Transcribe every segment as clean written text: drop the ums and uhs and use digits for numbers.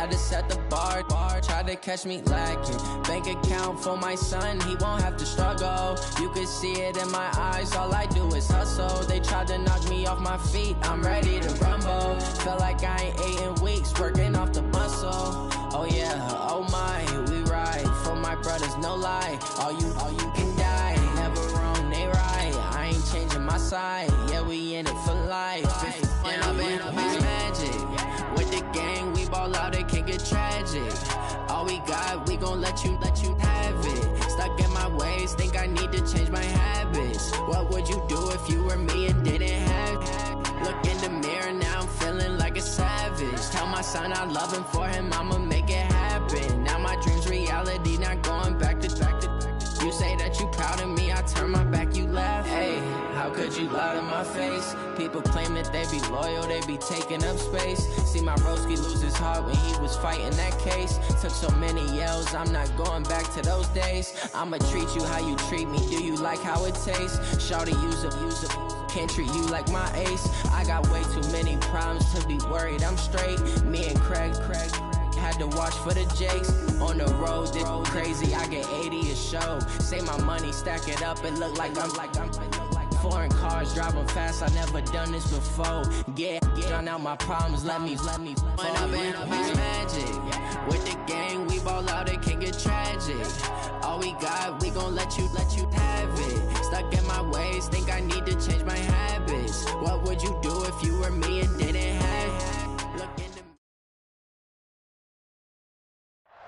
had to set the bar. Tried to catch me lacking. Bank account for my son, he won't have to struggle. You can see it in my eyes, all I do is hustle. They tried to knock me off my feet, I'm ready to rumble. Felt like I ain't ate in weeks, working off the muscle. Oh yeah, oh my, we ride for my brothers, no lie. All you can die, never wrong, they right. I ain't changing my side, yeah, we in it for life. And I've been magic. With the gang, we ball out, it can get tragic. All we got, we gon' let you have it. Stuck in my ways, think I need to change my habits. What would you do if you were me and didn't have it? Look in the mirror, now I'm feeling like a savage. Tell my son I love him, for him I'ma make it happen. Now my dream's reality, not going back to. You say that you proud of me, I turn my back, you laugh. Hey, how could you lie to my face? People claim that they be loyal, they be taking up space. See my broski lose his heart when he was fighting that case. Took so many yells, I'm not going back to those days. I'ma treat you how you treat me, do you like how it tastes? Shawty, use up, can't treat you like my ace. I got way too many problems to be worried, I'm straight. Me and Craig had to watch for the Jakes. On the road, this crazy, I get 80 a show. Say my money, stack it up, it look like I'm foreign cars, driving fast, I never done this before. Yeah, drown out my problems, let me When I've been magic. With the gang, we ball out, it can get tragic. All we got, we gon' let you have it. Stuck in my ways, think I need to change my habits. What would you do if you were me and didn't have? Look in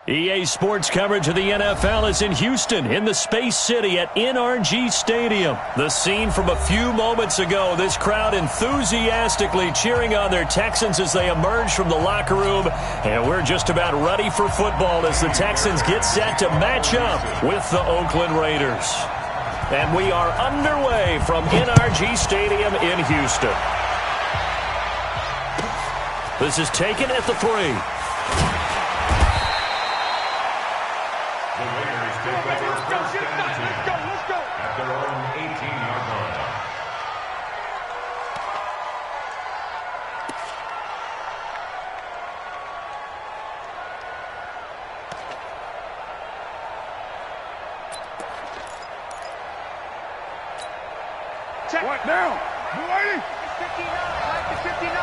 the EA Sports coverage of the NFL is in Houston, in the Space City at NRG Stadium. The scene from a few moments ago, this crowd enthusiastically cheering on their Texans as they emerge from the locker room. And we're just about ready for football as the Texans get set to match up with the Oakland Raiders. And we are underway from NRG Stadium in Houston. This is taken at the 3. What now? Waiting. 59.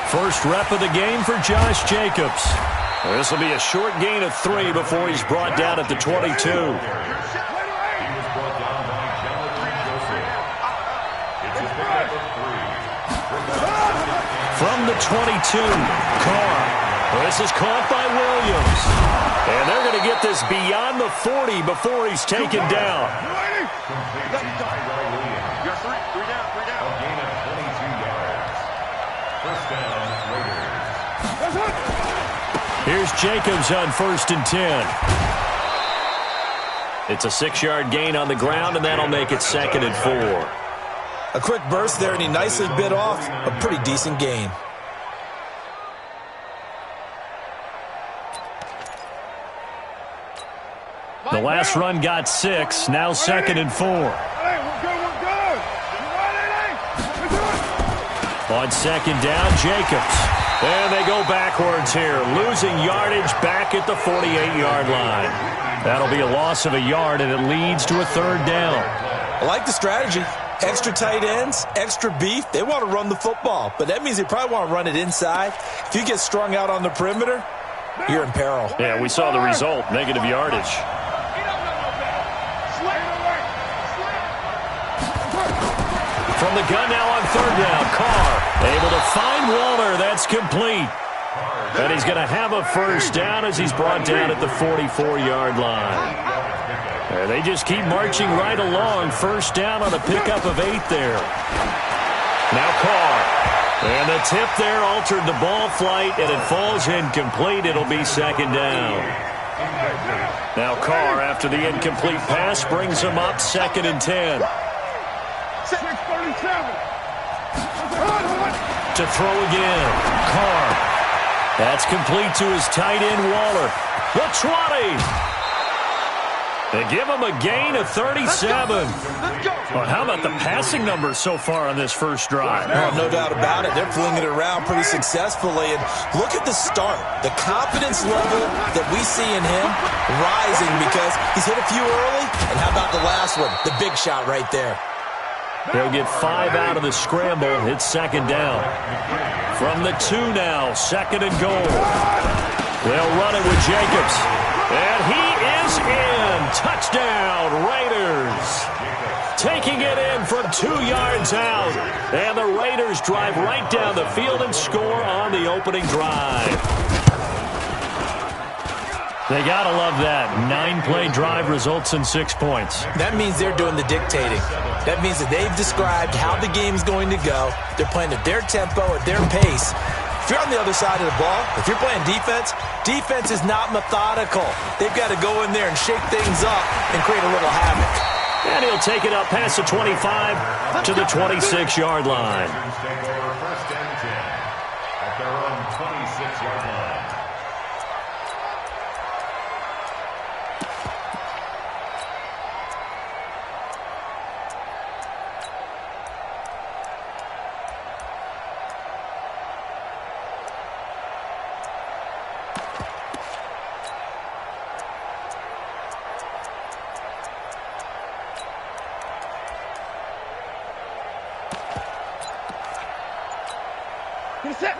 First rep of the game for Josh Jacobs. This will be a short gain of 3 before he's brought down at the 22. From the 22, Carr. This is caught by Williams. And they're going to get this beyond the 40 before he's taken down. Here's Jacobs on 1st and 10. It's a 6-yard gain on the ground, and that'll make it 2nd and 4. A quick burst there, and he nicely bit off a pretty decent gain. The last run got 6, now 2nd and 4. On 2nd down, Jacobs. And they go backwards here, losing yardage back at the 48-yard line. That'll be a loss of a yard, and it leads to a 3rd down. I like the strategy. Extra tight ends, extra beef. They want to run the football, but that means they probably want to run it inside. If you get strung out on the perimeter, you're in peril. Yeah, we saw the result, negative yardage. From the gun now on 3rd down, Carr able to find Waller. That's complete. And he's going to have a 1st down as he's brought down at the 44-yard line. And they just keep marching right along. 1st down on a pickup of 8 there. Now Carr. And the tip there altered the ball flight, and it falls incomplete. It'll be 2nd down. Now Carr, after the incomplete pass, brings him up 2nd and 10. 6:37. To throw again. Carr. That's complete to his tight end, Waller. The 20. They give him a gain of 37. Let's go. Well, how about the passing numbers so far on this first drive? Oh, no doubt about it. They're flinging it around pretty successfully. And look at the start. The confidence level that we see in him rising because he's hit a few early. And how about the last one? The big shot right there. He'll get 5 out of the scramble. It's second down. From the 2 now, second and goal. They'll run it with Jacobs. And he is in. Touchdown, Raiders. Taking it in from 2 yards out. And the Raiders drive right down the field and score on the opening drive. They got to love that. 9-play drive results in 6 points. That means they're doing the dictating. That means that they've described how the game's going to go. They're playing at their tempo, at their pace. If you're on the other side of the ball, if you're playing defense, defense is not methodical. They've got to go in there and shake things up and create a little havoc. And he'll take it up past the 25 to the 26-yard line. First and 10 at their own 26-yard line.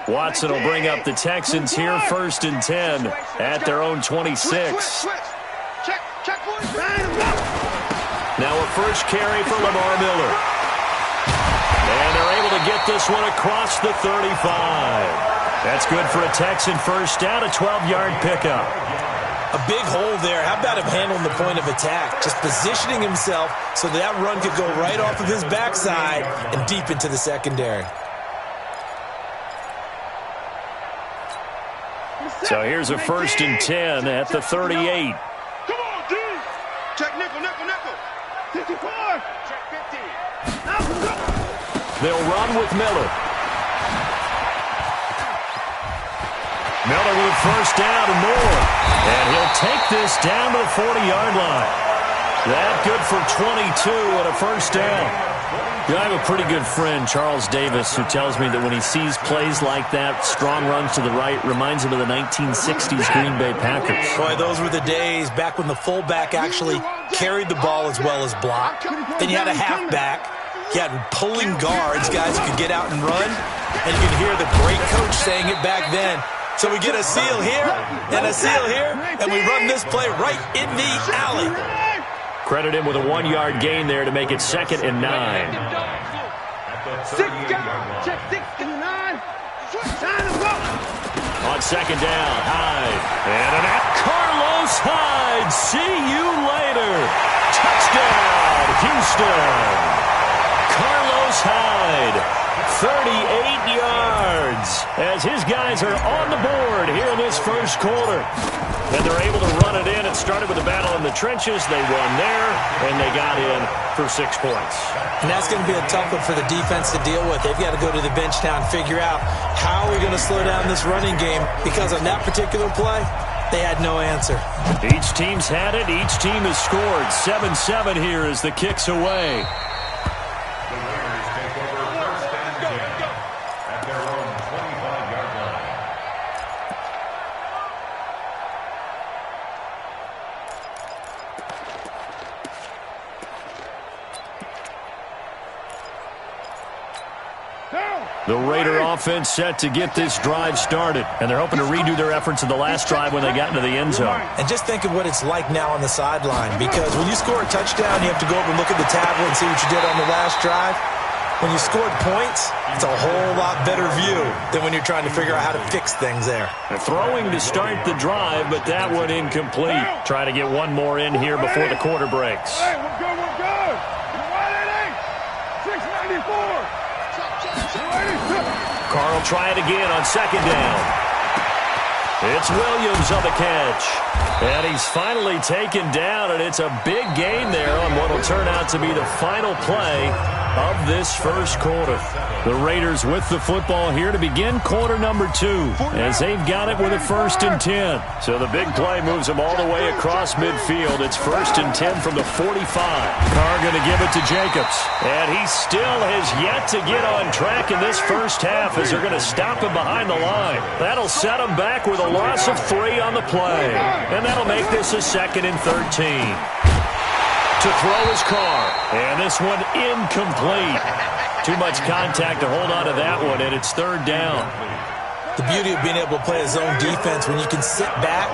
Watson will bring up the Texans here first and 10 at their own 26. Now a first carry for Lamar Miller. And they're able to get this one across the 35. That's good for a Texan first down, a 12-yard pickup. A big hole there. How about him handling the point of attack? Just positioning himself so that run could go right off of his backside and deep into the secondary. So here's a first and 10 at the 38. Come on, D. Check nickel, nickel, nickel. 54. Check 50. They'll run with Miller. Miller with first down and more. And he'll take this down to the 40-yard line. That good for 22 and a first down. You know, I have a pretty good friend, Charles Davis, who tells me that when he sees plays like that, strong runs to the right, reminds him of the 1960s Green Bay Packers. Boy, those were the days back when the fullback actually carried the ball as well as blocked. Then you had a halfback. You had pulling guards, guys who could get out and run. And you could hear the great coach saying it back then. So we get a seal here and a seal here, and we run this play right in the alley. Credit him with a 1-yard gain there to make it second and 9. 6 down. Check 6 and 9. Time to go. On second down, Hyde. And an Carlos Hyde. See you later. Touchdown, Houston. Carlos Hyde, 38 yards as his guys are on the board here in this first quarter. And they're able to run it in. It started with a battle in the trenches. They won there, and they got in for 6 points. And that's going to be a tough one for the defense to deal with. They've got to go to the bench now and figure out how are we going to slow down this running game, because on that particular play, they had no answer. Each team's had it. Each team has scored. 7-7 here as the kick's away. The Raiders take over first and 10 at their own 25-yard line. The Raider offense set to get this drive started, and they're hoping to redo their efforts in the last drive when they got into the end zone. And just think of what it's like now on the sideline, because when you score a touchdown, you have to go over and look at the tablet and see what you did on the last drive. When you scored points, it's a whole lot better view than when you're trying to figure out how to fix things there. They're throwing to start the drive, but that one incomplete. Try to get one more in here before the quarter breaks. Hey, we're good, we're good. 694. Carr will try it again on second down. It's Williams on the catch. And he's finally taken down, and it's a big gain there on what will turn out to be the final play of this first quarter. The Raiders with the football here to begin quarter number 2 as they've got it with a 1st and 10. So the big play moves them all the way across midfield. It's 1st and 10 from the 45. Carr going to give it to Jacobs. And he still has yet to get on track in this first half as they're going to stop him behind the line. That'll set him back with a loss of 3 on the play. And that'll make this a 2nd and 13. To throw his Carr. And this one incomplete. Too much contact to hold on to that one, and it's 3rd down. The beauty of being able to play a zone defense when you can sit back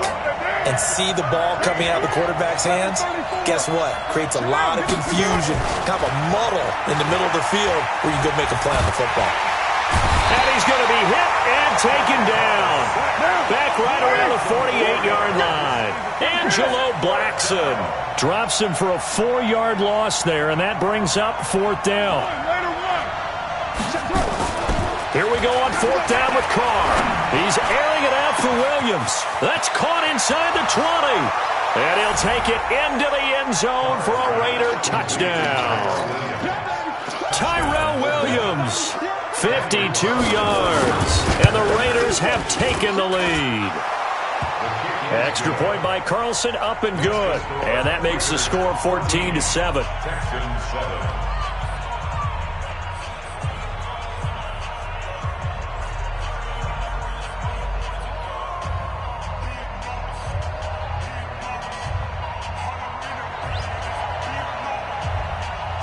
and see the ball coming out of the quarterback's hands, guess what? Creates a lot of confusion, kind of a muddle in the middle of the field where you can go make a play on the football. And he's going to be hit and taken down. Back right around the 48-yard line. Angelo Blackson drops him for a 4-yard loss there, and that brings up 4th down. Here we go on 4th down with Carr. He's airing it out for Williams. That's caught inside the 20. And he'll take it into the end zone for a Raider touchdown. Tyrell Williams, 52 yards. And the Raiders have taken the lead. Extra point by Carlson, up and good. And that makes the score 14-7.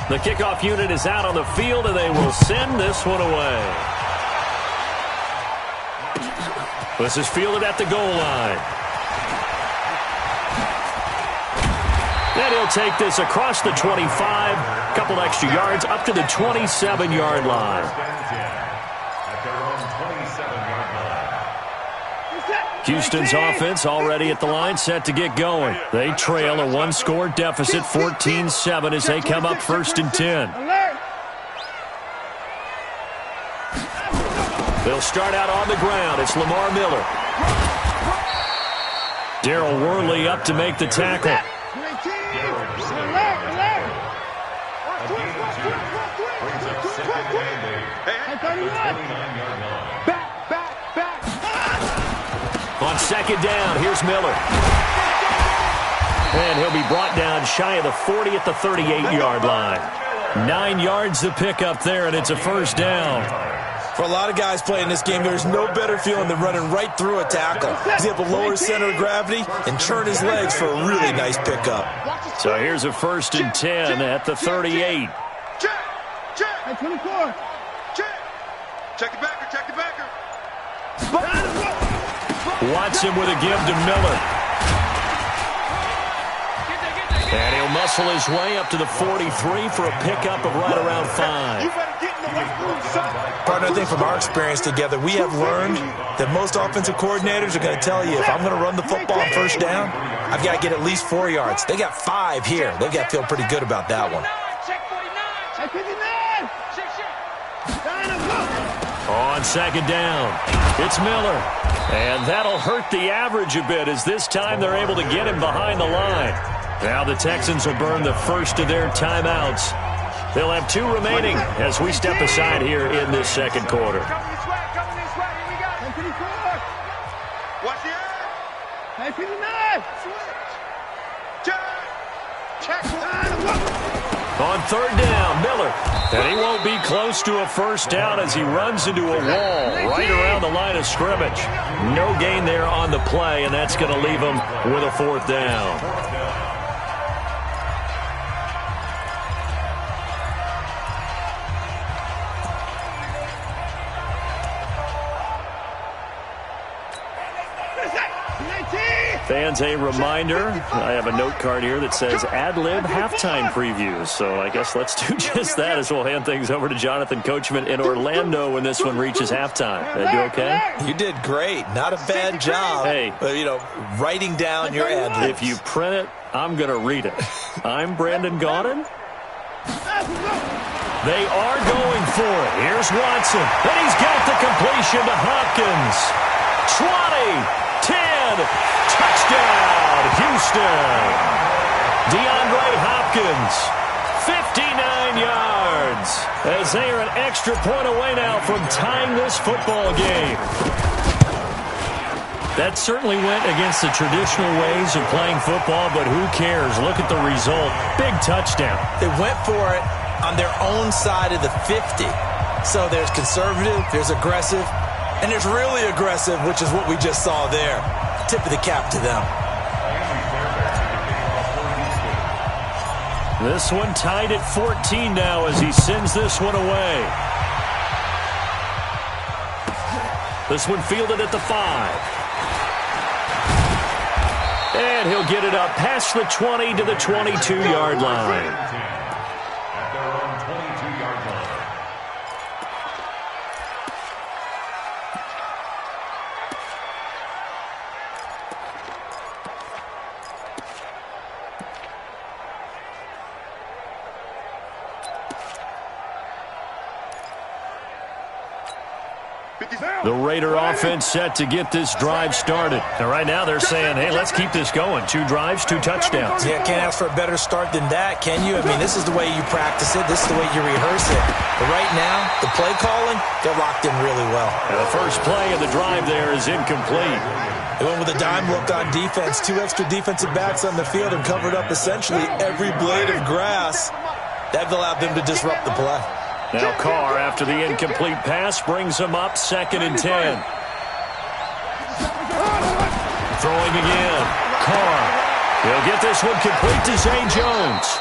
The kickoff unit is out on the field, and they will send this one away. This is fielded at the goal line. And he'll take this across the 25, a couple extra yards, up to the 27-yard line. Houston's offense already at the line, set to get going. They trail a 1-score deficit, 14-7, as they come up 1st and 10. They'll start out on the ground. It's Lamar Miller. Darryl Worley up to make the tackle. On 2nd down, here's Miller. And he'll be brought down shy of the 40 at the 38-yard line. 9 yards to pick up there, and it's a 1st down. For a lot of guys playing this game, there's no better feeling than running right through a tackle. He's able to lower his center of gravity and turn his legs for a really nice pickup. So here's a 1st and 10 at the 38. Check. 24. Check the backer. Watson with a give to Miller. And he'll muscle his way up to the 43 for a pickup of right around 5. Partner, I think from our experience together, we have learned that most offensive coordinators are going to tell you, if I'm going to run the football on 1st down, I've got to get at least 4 yards. They got 5 here. They've got to feel pretty good about that one. On 2nd down, it's Miller. And that'll hurt the average a bit as this time they're able to get him behind the line. Now the Texans will burn the first of their timeouts. They'll have 2 remaining as we step aside here in this 2nd quarter. On 3rd down, Miller. And he won't be close to a 1st down as he runs into a wall right around the line of scrimmage. No gain there on the play, and that's going to leave him with a 4th down. Fans, a reminder, I have a note card here that says ad-lib halftime previews. So I guess let's do just that as we'll hand things over to Jonathan Coachman in Orlando when this one reaches halftime. Did I do okay? You did great. Not a bad job. Hey, writing down your ad-libs. If you print it, I'm going to read it. I'm Brandon Gaudin. They are going for it. Here's Watson. And he's got the completion to Hopkins. 20. 10, touchdown, Houston. DeAndre Hopkins, 59 yards. as they are an extra point away now from tying this football game. That certainly went against the traditional ways of playing football, but who cares? Look at the result. Big touchdown. They went for it on their own side of the 50. So there's conservative, there's aggressive, and there's really aggressive, which is what we just saw there. Tip of the cap to them. This one tied at 14 now as he sends this one away. This one fielded at the 5. And he'll get it up past the 20 to the 22-yard line. At their own 22-yard line. The Raider offense set to get this drive started. And right now they're saying, hey, let's keep this going. 2 drives, 2 touchdowns. Yeah, can't ask for a better start than that, can you? I mean, this is the way you practice it. This is the way you rehearse it. But right now, the play calling, they're locked in really well. And the first play of the drive there is incomplete. They went with a dime look on defense. 2 extra defensive backs on the field and covered up essentially every blade of grass. That allowed them to disrupt the play. Now Carr, after the incomplete pass, brings him up 2nd and 10. Throwing again. Carr. He'll get this one complete to Zay Jones.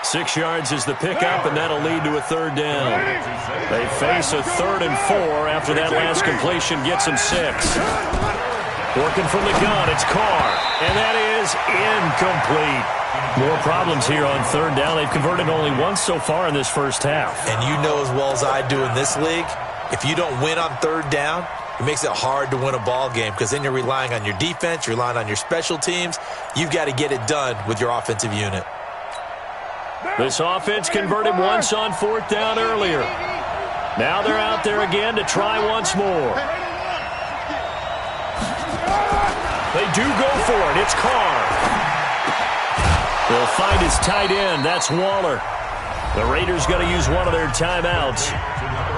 6 yards is the pickup, and that'll lead to a 3rd down. They face a 3rd and 4 after that last completion gets them 6. Working from the gun, it's Carr, and that is incomplete. More problems here on 3rd down. They've converted only once so far in this first half. And you know as well as I do in this league, if you don't win on 3rd down, it makes it hard to win a ball game because then you're relying on your defense, you're relying on your special teams. You've got to get it done with your offensive unit. This offense converted once on 4th down earlier. Now they're out there again to try once more. They do go for it. It's Carr. They'll find his tight end. That's Waller. The Raiders going to use one of their timeouts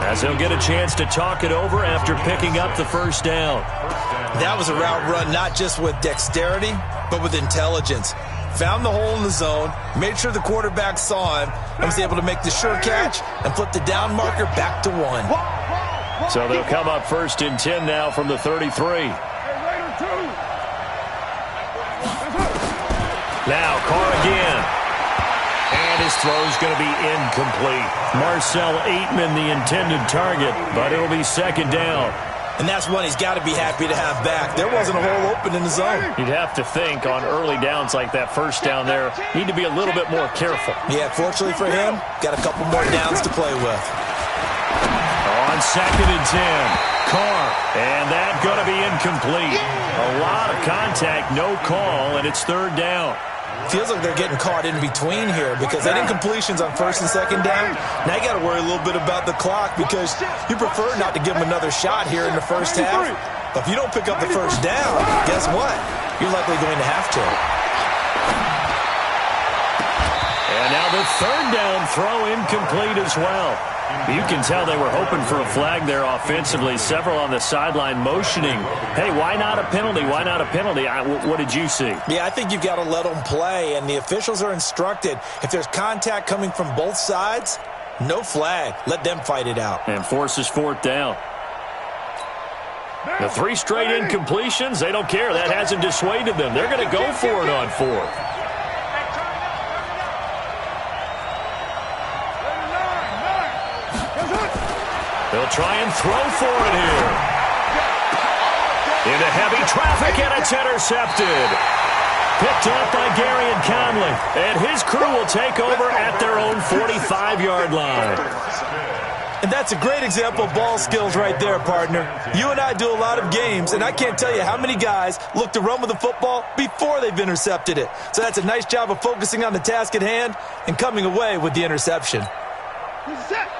as they'll get a chance to talk it over after picking up the 1st down. That was a route run not just with dexterity, but with intelligence. Found the hole in the zone, made sure the quarterback saw him, and was able to make the sure catch and flip the down marker back to 1. So they'll come up 1st and 10 now from the 33. Now Carr again. And his throw's going to be incomplete. Marcel Aitman, the intended target, but it'll be 2nd down. And that's one he's got to be happy to have back. There wasn't a hole open in the zone. You'd have to think on early downs like that 1st down there, need to be a little bit more careful. Yeah, fortunately for him, got a couple more downs to play with. On 2nd and 10, Carr, and that's going to be incomplete. A lot of contact, no call, and it's 3rd down. Feels like they're getting caught in between here because they did incompletions on 1st and 2nd down. Now you got to worry a little bit about the clock because you prefer not to give them another shot here in the first half. But if you don't pick up the 1st down, guess what? You're likely going to have to. And now the 3rd down throw incomplete as well. You can tell they were hoping for a flag there offensively. Several on the sideline motioning, hey, why not a penalty? Why not a penalty? What did you see? Yeah, I think you've got to let them play, and the officials are instructed. If there's contact coming from both sides, no flag. Let them fight it out. And forces 4th down. The 3 straight incompletions, they don't care. That hasn't dissuaded them. They're going to go for it on 4th. They'll try and throw for it here. Into heavy traffic, and it's intercepted. Picked up by Gary and Conley. And his crew will take over at their own 45-yard line. And that's a great example of ball skills right there, partner. You and I do a lot of games, and I can't tell you how many guys look to run with the football before they've intercepted it. So that's a nice job of focusing on the task at hand and coming away with the interception.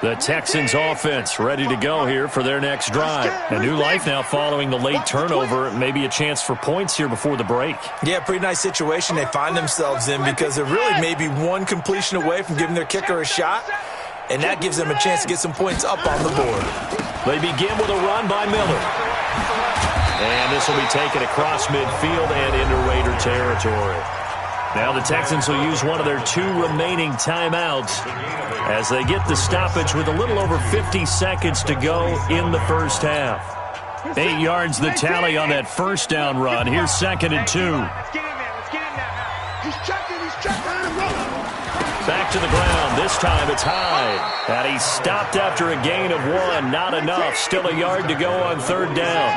The Texans offense ready to go here for their next drive. A new life now following the late turnover. Maybe a chance for points here before the break. Yeah, pretty nice situation they find themselves in because they're really maybe one completion away from giving their kicker a shot. and that gives them a chance to get some points up on the board. They begin with a run by Miller. And this will be taken across midfield and into Raider territory. Now the Texans will use one of their 2 remaining timeouts as they get the stoppage with a little over 50 seconds to go in the first half. 8 yards the tally on that first down run. Here's 2nd and 2. Let's get in there. Let's get in there now. He's checking. Back to the ground. This time it's Hyde. And he stopped after a gain of 1. Not enough. Still a yard to go on 3rd down.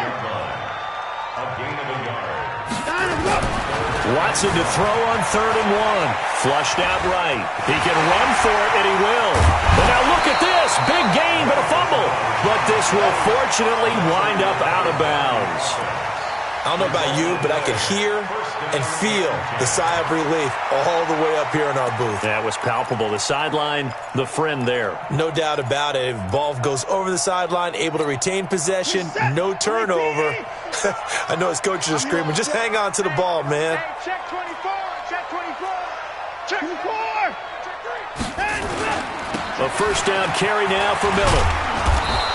Watson to throw on 3rd and 1. Flushed out right. He can run for it, and he will. But now look at this. Big gain, but a fumble. But this will fortunately wind up out of bounds. I don't know about you, but I could hear and feel the sigh of relief all the way up here in our booth. That was palpable. The sideline, the friend there. No doubt about it. If the ball goes over the sideline, able to retain possession, no turnover. I know his coaches are screaming, just hang on to the ball, man. Hey, check 24. Check 24. Check 24. A first down carry now for Miller.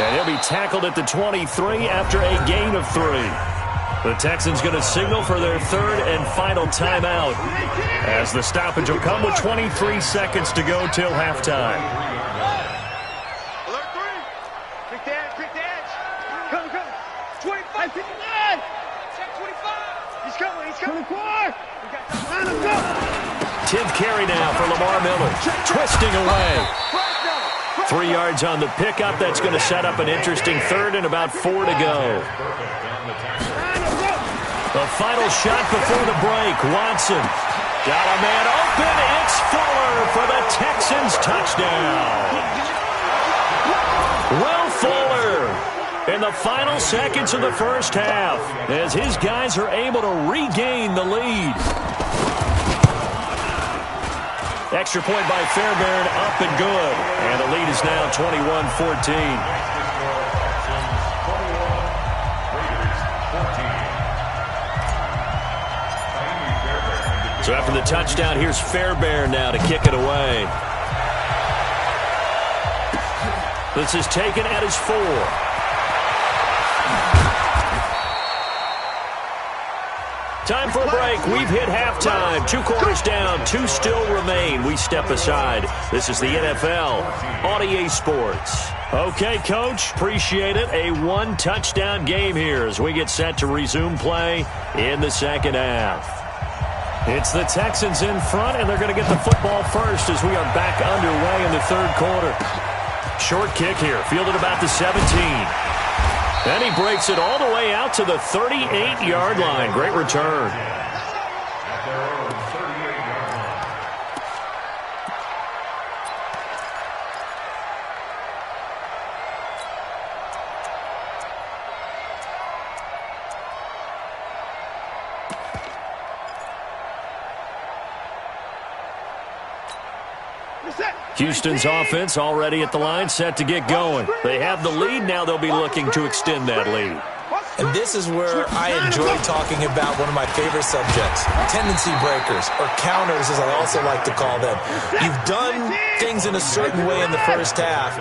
And he'll be tackled at the 23 after a gain of 3. The Texans going to signal for their 3rd and final timeout as the stoppage will come with 23 seconds to go till halftime. Alert 3. Quick the edge. Come. 25. 59. Check 25. He's coming. 24. Let him go. 10th carry now for Lamar Miller. Twisting away. 3 yards on the pickup. That's going to set up an interesting 3rd and about 4 to go. The final shot before the break. Watson got a man open. It's Fuller for the Texans touchdown. Will Fuller in the final seconds of the first half as his guys are able to regain the lead. Extra point by Fairbairn, up and good. And the lead is now 21-14. So after the touchdown, here's Fairbairn now to kick it away. This is taken at his 4. Time for a break. We've hit halftime. 2 quarters down, 2 still remain. We step aside. This is the NFL on EA Sports. Okay, Coach, appreciate it. A 1-touchdown game here as we get set to resume play in the second half. It's the Texans in front, and they're going to get the football first as we are back underway in the 3rd quarter. Short kick here, fielded about the 17. And he breaks it all the way out to the 38-yard line. Great return. Houston's offense already at the line, set to get going. They have the lead. Now they'll be looking to extend that lead. And this is where I enjoy talking about one of my favorite subjects, tendency breakers, or counters as I also like to call them. You've done things in a certain way in the first half,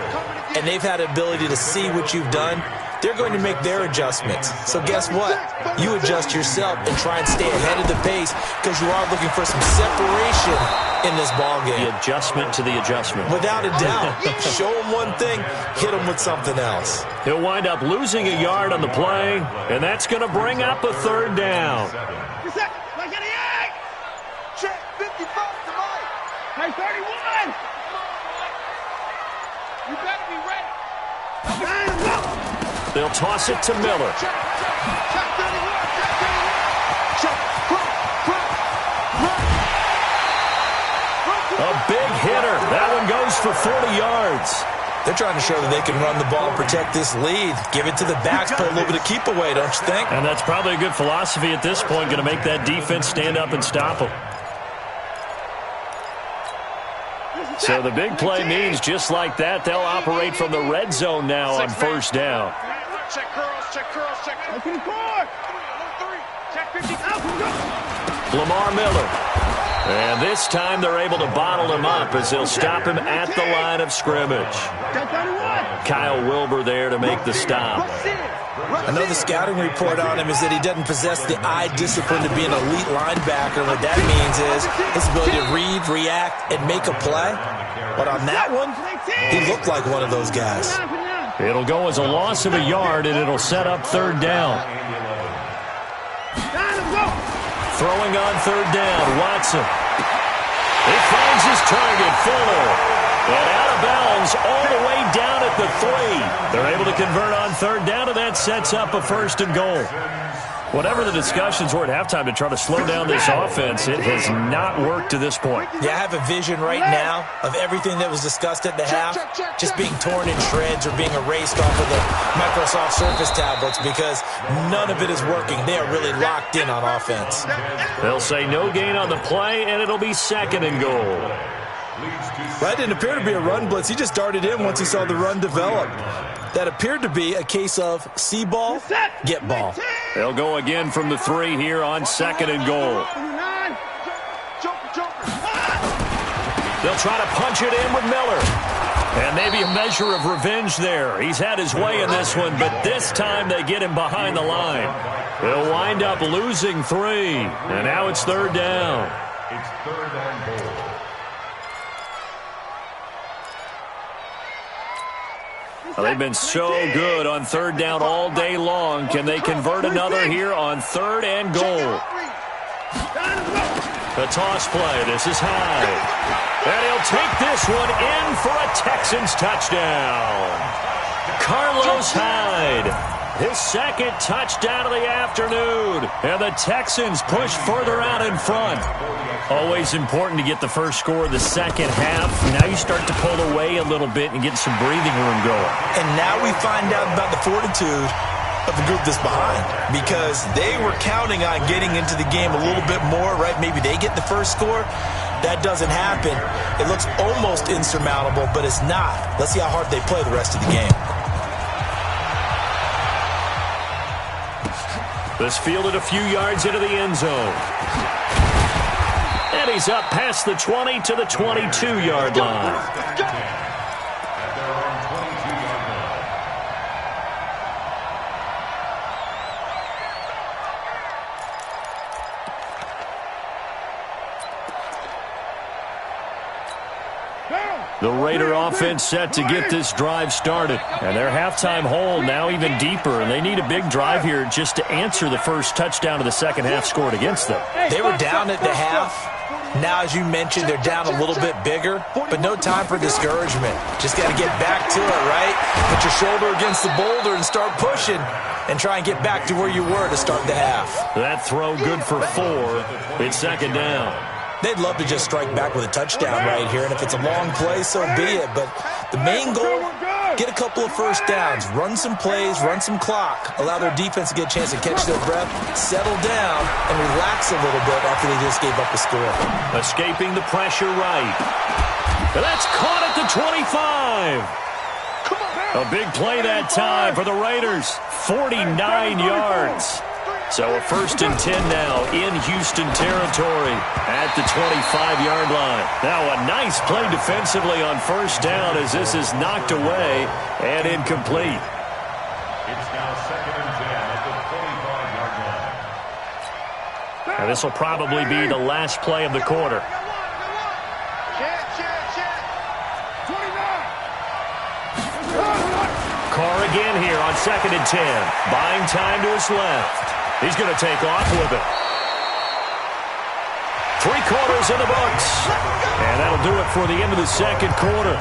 and they've had the ability to see what you've done. They're going to make their adjustments. So guess what? You adjust yourself and try and stay ahead of the pace because you are looking for some separation in this ballgame. The adjustment to the adjustment. Without a doubt. Show them one thing, hit them with something else. He'll wind up losing a yard on the play, and that's going to bring up a 3rd down. Check 55 to Mike. Hey, 31. You better be ready. They'll toss it to Miller. Check 31. Check 31. A big hitter. That one goes for 40 yards. They're trying to show that they can run the ball and protect this lead. Give it to the backs, play a little bit of keep away, don't you think? And that's probably a good philosophy at this point, going to make that defense stand up and stop them. So the big play means just like that, they'll operate from the red zone now on first down. Check girls, check curls, check. Check 54. Check 50. Lamar Miller. And this time they're able to bottle him up as they'll stop him at the line of scrimmage. Kyle Wilbur there to make the stop. I know the scouting report on him is that he doesn't possess the eye discipline to be an elite linebacker. What that means is his ability to read, react, and make a play. But on that one, he looked like one of those guys. It'll go as a loss of a yard, and it'll set up third down. Throwing on third down, Watson. He finds his target, Fuller. And out of bounds all the way down at the 3. They're able to convert on third down, and that sets up a first and goal. Whatever the discussions were at halftime to try to slow down this offense, it has not worked to this point. Yeah, I have a vision right now of everything that was discussed at the half just being torn in shreds or being erased off of the Microsoft Surface tablets because none of it is working. They are really locked in on offense. They'll say no gain on the play, and it'll be second and goal. That didn't appear to be a run blitz. He just darted in once he saw the run develop. That appeared to be a case of see ball, get ball. They'll go again from the 3 here on second and goal. They'll try to punch it in with Miller. And maybe a measure of revenge there. He's had his way in this one, but this time they get him behind the line. They'll wind up losing 3. And now it's third down. It's third and goal. Well, they've been so good on third down all day long. Can they convert another here on third and goal? The toss play. This is Hyde. And he'll take this one in for a Texans touchdown. Carlos Hyde. His second touchdown of the afternoon. And the Texans push further out in front. Always important to get the first score of the second half. Now you start to pull away a little bit and get some breathing room going. And now we find out about the fortitude of the group that's behind because they were counting on getting into the game a little bit more, right? Maybe they get the first score. That doesn't happen. It looks almost insurmountable, but it's not. Let's see how hard they play the rest of the game. This fielded a few yards into the end zone. And he's up past the 20 to the 22-yard line. The Raider offense set to get this drive started. And their halftime hole now even deeper. And they need a big drive here just to answer the first touchdown of the second half scored against them. They were down at the half. Now, as you mentioned, they're down a little bit bigger, but no time for discouragement. Just got to get back to it, right? Put your shoulder against the boulder and start pushing and try and get back to where you were to start the half. That throw good for 4. It's second down. They'd love to just strike back with a touchdown right here, and if it's a long play, so be it. But the main goal, get a couple of first downs, run some plays, run some clock, allow their defense to get a chance to catch their breath, settle down, and relax a little bit after they just gave up a score. Escaping the pressure right. That's caught at the 25. A big play that time for the Raiders. 49 yards. So a first and 10 now in Houston territory at the 25-yard line. Now a nice play defensively on first down as this is knocked away and incomplete. It's now second and 10 at the 25-yard line. And this will probably be the last play of the quarter. Carr again here on second and 10. Buying time to his left. He's going to take off with it. 3 quarters in the books. And that'll do it for the end of the second quarter.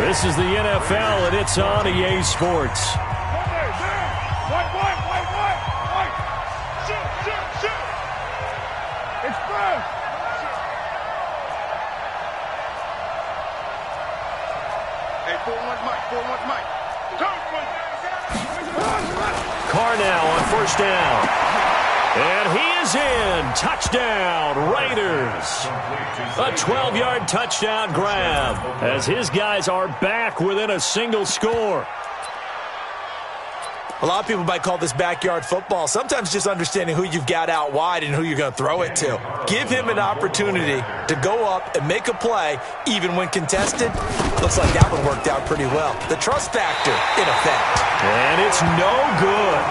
This is the NFL, and it's on EA Sports. Carr now on first down. And he is in. Touchdown, Raiders. A 12-yard touchdown grab as his guys are back within a single score. A lot of people might call this backyard football. Sometimes just understanding who you've got out wide and who you're going to throw it to. Give him an opportunity to go up and make a play, even when contested. Looks like that one worked out pretty well. The trust factor in effect. And it's no good.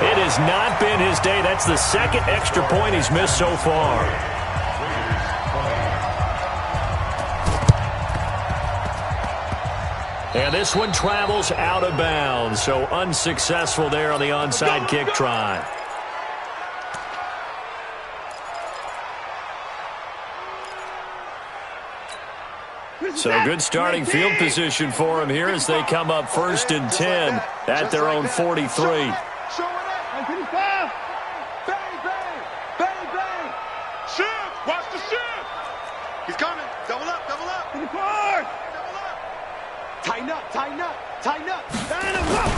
It has not been his day. That's the second extra point he's missed so far. And this one travels out of bounds, so unsuccessful there on the onside kick try. So good starting field position for him here as they come up 1st and 10 at their own 43. Watch the shoot! He's coming! Double up! Double up! In the car! Tighten up! Tighten up! Tighten up! Tighten up!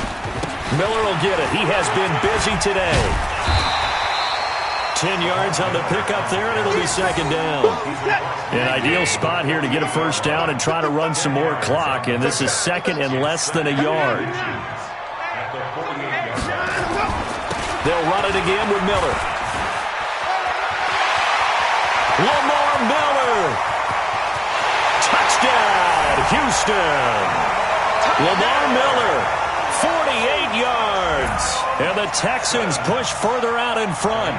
Miller will get it. He has been busy today. 10 yards on the pickup there, and it'll be 2nd down. An ideal spot here to get a 1st down and try to run some more clock, and this is 2nd and less than a yard. They'll run it again with Miller. Lamar Miller. Touchdown, Houston. Lamar Miller, 48 yards. And the Texans push further out in front.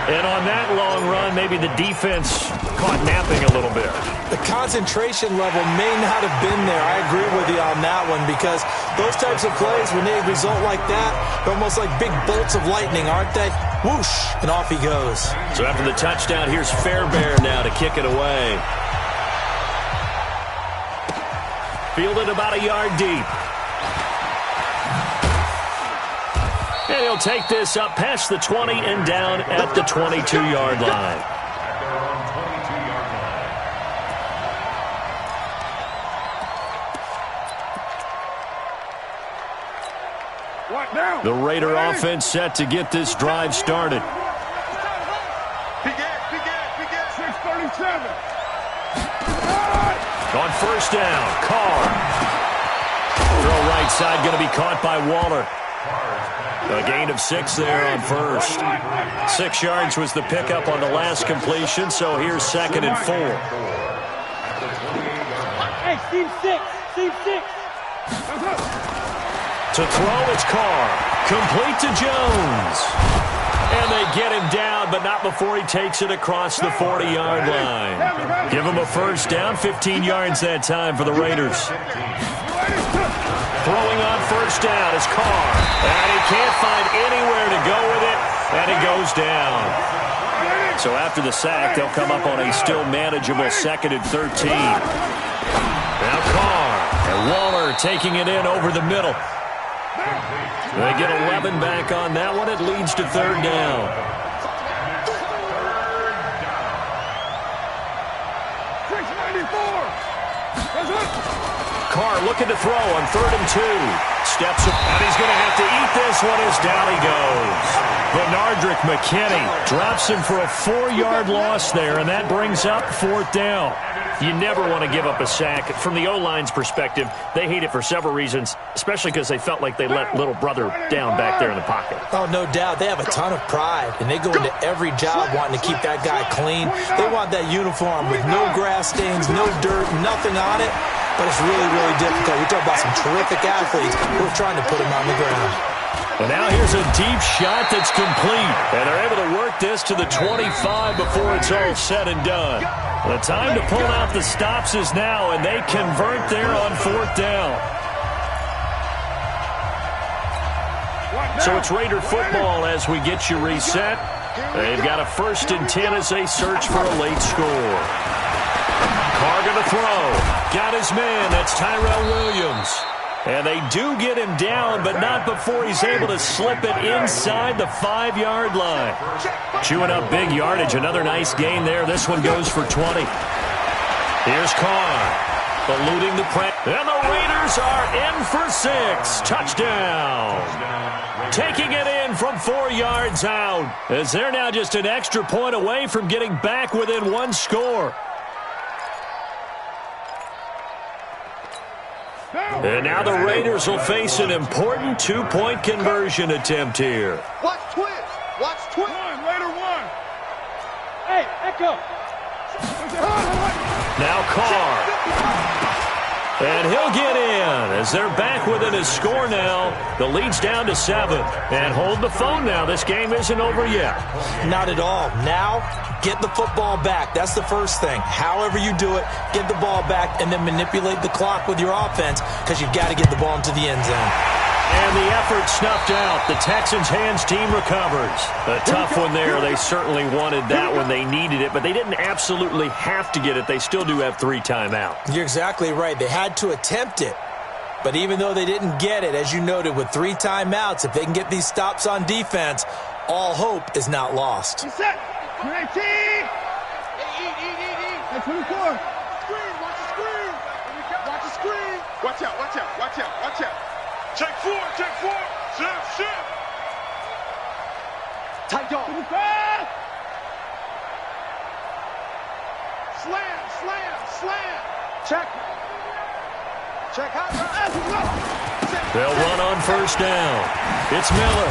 And on that long run, maybe the defense caught napping a little bit. The concentration level may not have been there. I agree with you on that one because those types of plays, when they result like that, they're almost like big bolts of lightning, aren't they? Whoosh, and off he goes. So after the touchdown, here's Fairbairn now to kick it away. Fielded about a yard deep. And he'll take this up past the 20 and down at the 22-yard line. The Raider offense set to get this drive started. 6:37. On 1st down, Carr. Throw right side going to be caught by Waller. A gain of 6 there on 1st. 6 yards was the pickup on the last completion, so here's 2nd and 4. Hey, Steve 6. Steve 6. To throw, it's Carr. Complete to Jones. And they get him down, but not before he takes it across the 40-yard line. Give him a 1st down, 15 yards that time for the Raiders. Throwing on 1st down is Carr. And he can't find anywhere to go with it, and it goes down. So after the sack, they'll come up on a still manageable 2nd and 13. Now Carr and Waller taking it in over the middle. They get 11 back on that one. It leads to 3rd down. Carr looking to throw on 3rd and 2. Steps up, and he's going to have to eat this one as down he goes. Benardrick McKinney drops him for a 4-yard loss there, and that brings up 4th down. You never want to give up a sack. From the O-line's perspective, they hate it for several reasons, especially because they felt like they let little brother down back there in the pocket. Oh, no doubt. They have a ton of pride, and they go into every job wanting to keep that guy clean. They want that uniform with no grass stains, no dirt, nothing on it. But it's really, really difficult. We talk about some terrific athletes. We're trying to put them on the ground. And now here's a deep shot that's complete. And they're able to work this to the 25 before it's all said and done. The time to pull out the stops is now, and they convert there on 4th down. So it's Raider football as we get you reset. They've got a 1st and 10 as they search for a late score. Carr going to throw. Got his man. That's Tyrell Williams. And they do get him down, but not before he's able to slip it inside the 5-yard line. Chewing up big yardage. Another nice gain there. This one goes for 20. Here's Carr. Eluding the press. And the Raiders are in for 6. Touchdown. Taking it in from 4 yards out. As they're now just an extra point away from getting back within 1 score. And now the Raiders will face an important two-point conversion attempt here. Watch twist. Watch twist. Raider one. Hey, Echo. Now Carr. And he'll get in as they're back within a score now. The lead's down to 7. And hold the phone now. This game isn't over yet. Not at all. Now, get the football back. That's the first thing. However you do it, get the ball back and then manipulate the clock with your offense because you've got to get the ball into the end zone. And the effort snuffed out. The Texans' hands team recovers. A tough one there. They certainly wanted that when they needed it, but they didn't absolutely have to get it. They still do have 3 timeouts. You're exactly right. They had to attempt it. But even though they didn't get it, as you noted, with 3 timeouts, if they can get these stops on defense, all hope is not lost. Set. 19. Hey, 24. Screen. Watch the screen. Watch the screen. Watch out. Watch out. Watch out. Watch out. Check 4. Check 4. Shift. Tight dog. Slam. Check. They'll run on first down. It's Miller.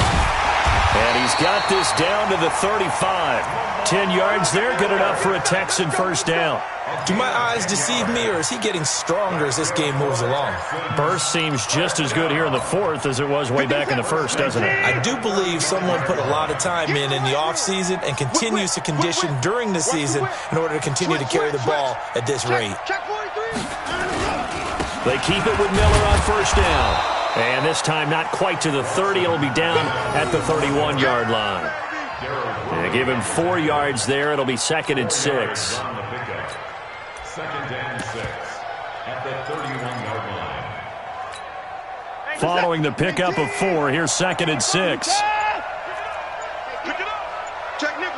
And he's got this down to the 35. 10 yards there, good enough for a Texan first down. Do my eyes deceive me, or is he getting stronger as this game moves along? Burst seems just as good here in the 4th as it was way back in the 1st, doesn't it? I do believe someone put a lot of time in the offseason and continues to condition during the season in order to continue to carry the ball at this rate. They keep it with Miller on first down. And this time not quite to the 30. It'll be down at the 31-yard line. And give him 4 yards there. It'll be 2nd and 6. 2nd and 6 at the 31-yard line. Following the pickup of 4, here's 2nd and 6. Pick it up. Check nickel.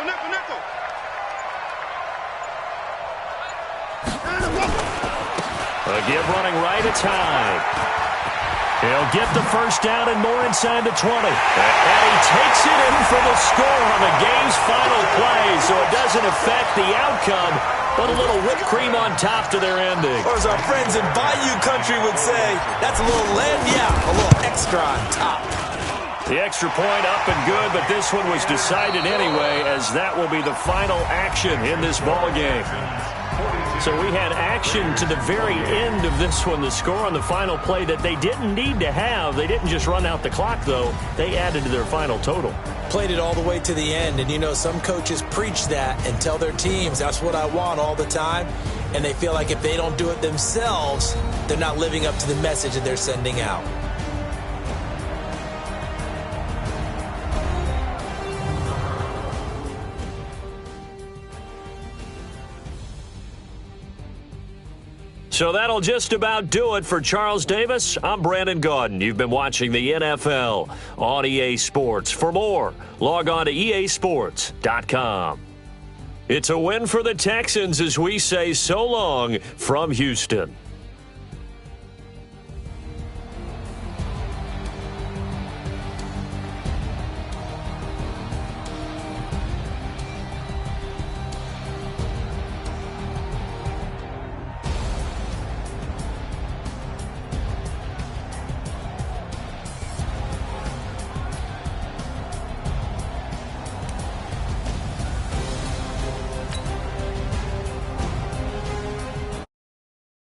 A give running right, it's high. He'll get the first down and more inside the 20. And he takes it in for the score on the game's final play, so it doesn't affect the outcome, but a little whipped cream on top to their ending. Or as our friends in Bayou Country would say, that's a little a little extra on top. The extra point up and good, but this one was decided anyway, as that will be the final action in this ball game. So we had action to the very end of this one, the score on the final play that they didn't need to have. They didn't just run out the clock, though. They added to their final total. Played it all the way to the end, and you know, some coaches preach that and tell their teams, that's what I want all the time, and they feel like if they don't do it themselves, they're not living up to the message that they're sending out. So that'll just about do it for Charles Davis. I'm Brandon Gaudin. You've been watching the NFL on EA Sports. For more, log on to easports.com. It's a win for the Texans as we say so long from Houston.